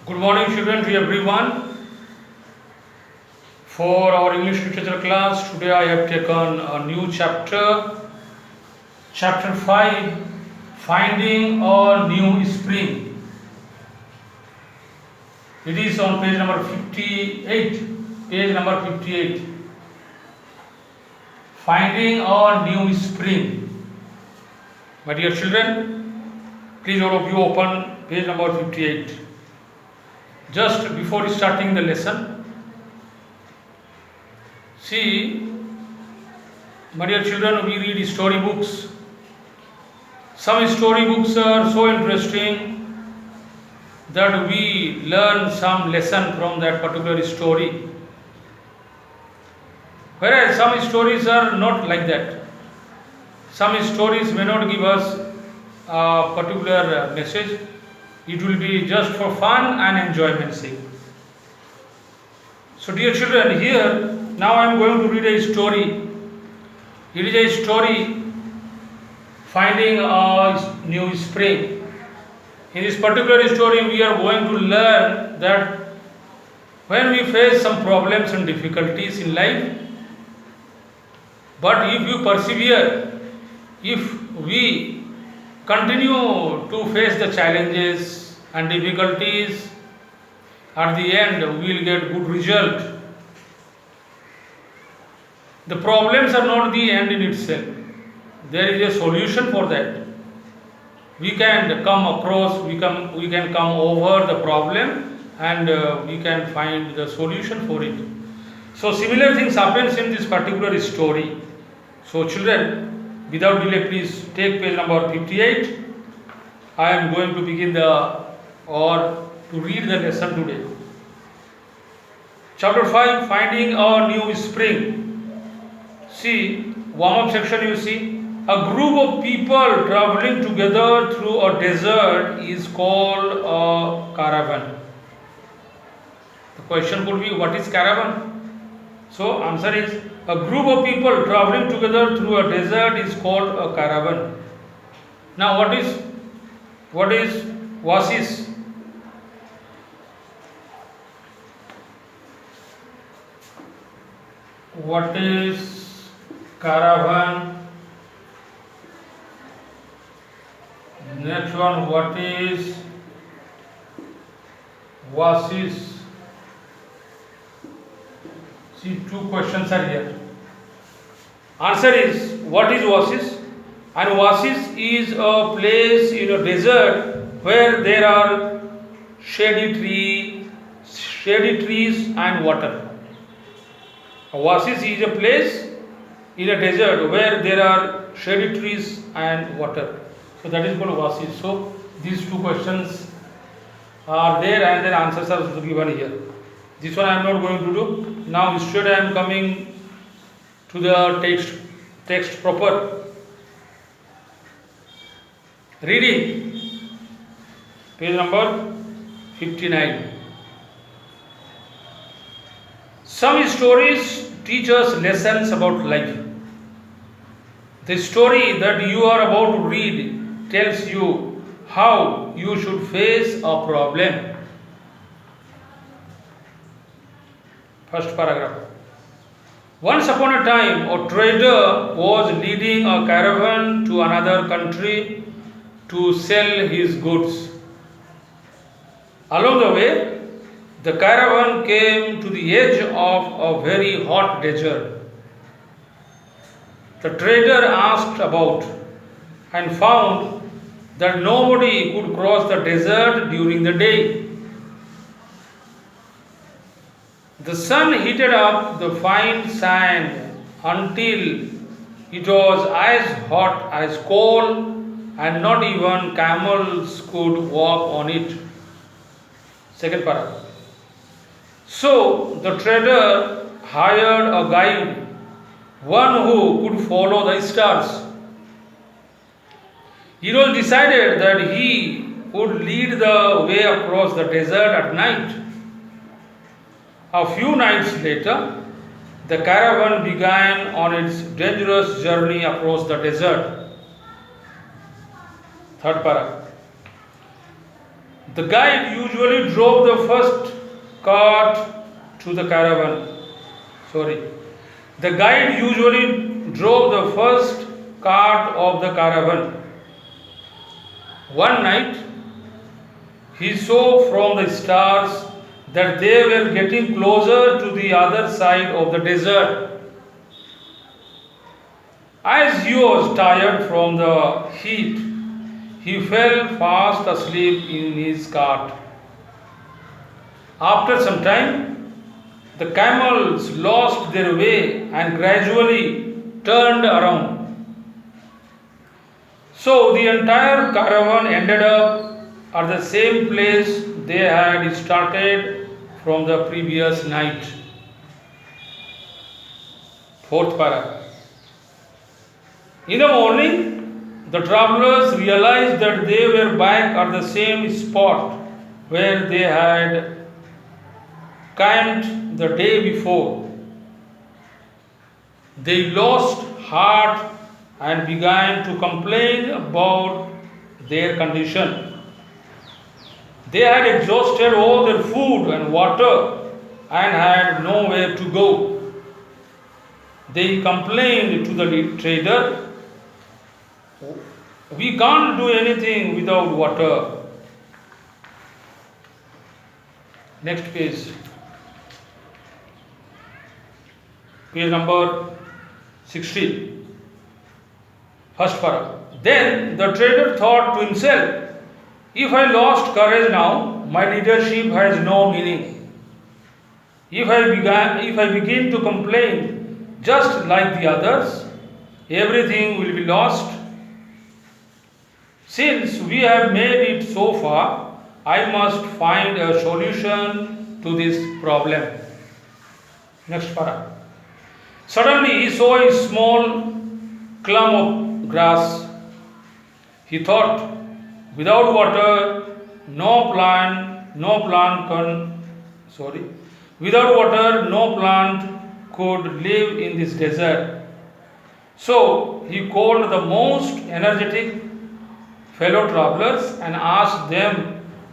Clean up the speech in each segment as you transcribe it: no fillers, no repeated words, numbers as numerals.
Good morning, children, to everyone. For our English literature class, today I have taken a new chapter, chapter 5, Finding a New Spring. It is on page number 58. Page number 58. Finding a New Spring. My dear children, please all of you open page number 58. Just before starting the lesson, see, my dear children, we read story books. Some story books are so interesting that we learn some lesson from that particular story. Whereas some stories are not like that. Some stories may not give us a particular message. It will be just for fun and enjoyment's sake. So dear children, here now I am going to read a story. It is a story finding a new spring. In this particular story we are going to learn that when we face some problems and difficulties in life, but if you persevere, if we continue to face the challenges and difficulties, at the end we will get good result. The problems are not the end in itself. There is a solution for that. We can come across, we can come over the problem, and we can find the solution for it. So similar things happens in this particular story. So children, without delay, please take page number 58. I am going to begin to read the lesson today. Chapter 5, Finding a New Spring. See, warm-up section you see. A group of people traveling together through a desert is called a caravan. The question could be, what is caravan? So answer is, a group of people traveling together through a desert is called a caravan. Now what is oasis? What is caravan? Next one, what is oasis? See, two questions are here. Answer is, what is oasis? An oasis is a place in a desert where there are shady trees and water. A oasis is a place in a desert where there are shady trees and water. So that is called oasis. So these two questions are there and their answers are given here. This one I am not going to do. Now instead I am coming to the text proper. Reading page number 59. Some stories teach us lessons about life. The story that you are about to read tells you how you should face a problem. First paragraph. Once upon a time, a trader was leading a caravan to another country to sell his goods. Along the way, the caravan came to the edge of a very hot desert. The trader asked about and found that nobody could cross the desert during the day. The sun heated up the fine sand until it was as hot as coal, and not even camels could walk on it. Second paragraph. So the trader hired a guide, one who could follow the stars. It was decided that he would lead the way across the desert at night. A few nights later, the caravan began on its dangerous journey across the desert. Third paragraph. The guide usually drove the first cart to the caravan. Sorry. The guide usually drove the first cart of the caravan. One night, he saw from the stars that they were getting closer to the other side of the desert. As he was tired from the heat, he fell fast asleep in his cart. After some time, the camels lost their way and gradually turned around. So the entire caravan ended up at the same place they had started from the previous night. Fourth para. In the morning, the travelers realized that they were back at the same spot where they had camped the day before. They lost heart and began to complain about their condition. They had exhausted all their food and water and had nowhere to go. They complained to the trader, "We can't do anything without water." Next page. Page number 60. First para. Then the trader thought to himself, "If I lost courage now, my leadership has no meaning. If I begin to complain just like the others, everything will be lost. Since we have made it so far, I must find a solution to this problem." Next para. Suddenly he saw a small clump of grass. He thought, without water, without water, no plant could live in this desert. So he called the most energetic fellow travelers and asked them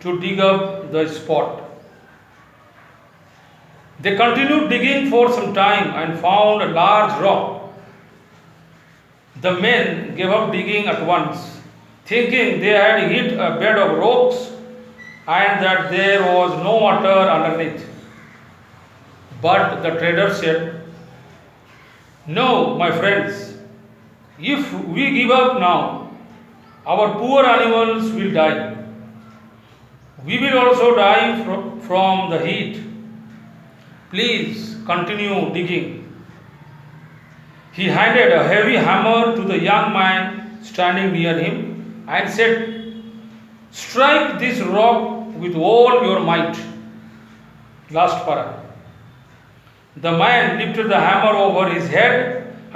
to dig up the spot. They continued digging for some time and found a large rock. The men gave up digging at once, thinking they had hit a bed of rocks and that there was no water underneath. But the trader said, "No, my friends, if we give up now, our poor animals will die. We will also die from the heat. Please continue digging." He handed a heavy hammer to the young man standing near him and said, "Strike this rock with all your might." Last para. The man lifted the hammer over his head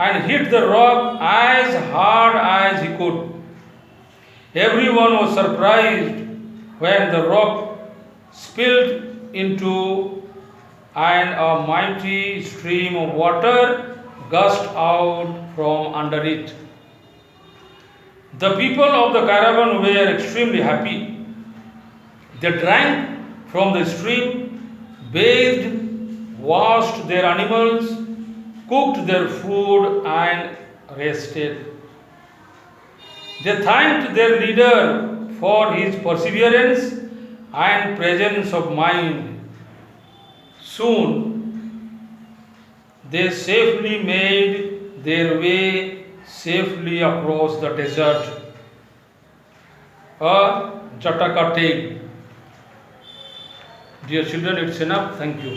and hit the rock as hard as he could. Everyone was surprised when the rock spilled into and a mighty stream of water gushed out from under it. The people of the caravan were extremely happy. They drank from the stream, bathed, washed their animals, cooked their food, and rested. They thanked their leader for his perseverance and presence of mind. Soon, they safely made their way safely across the desert. A Jataka tale. Dear children, it's enough. Thank you.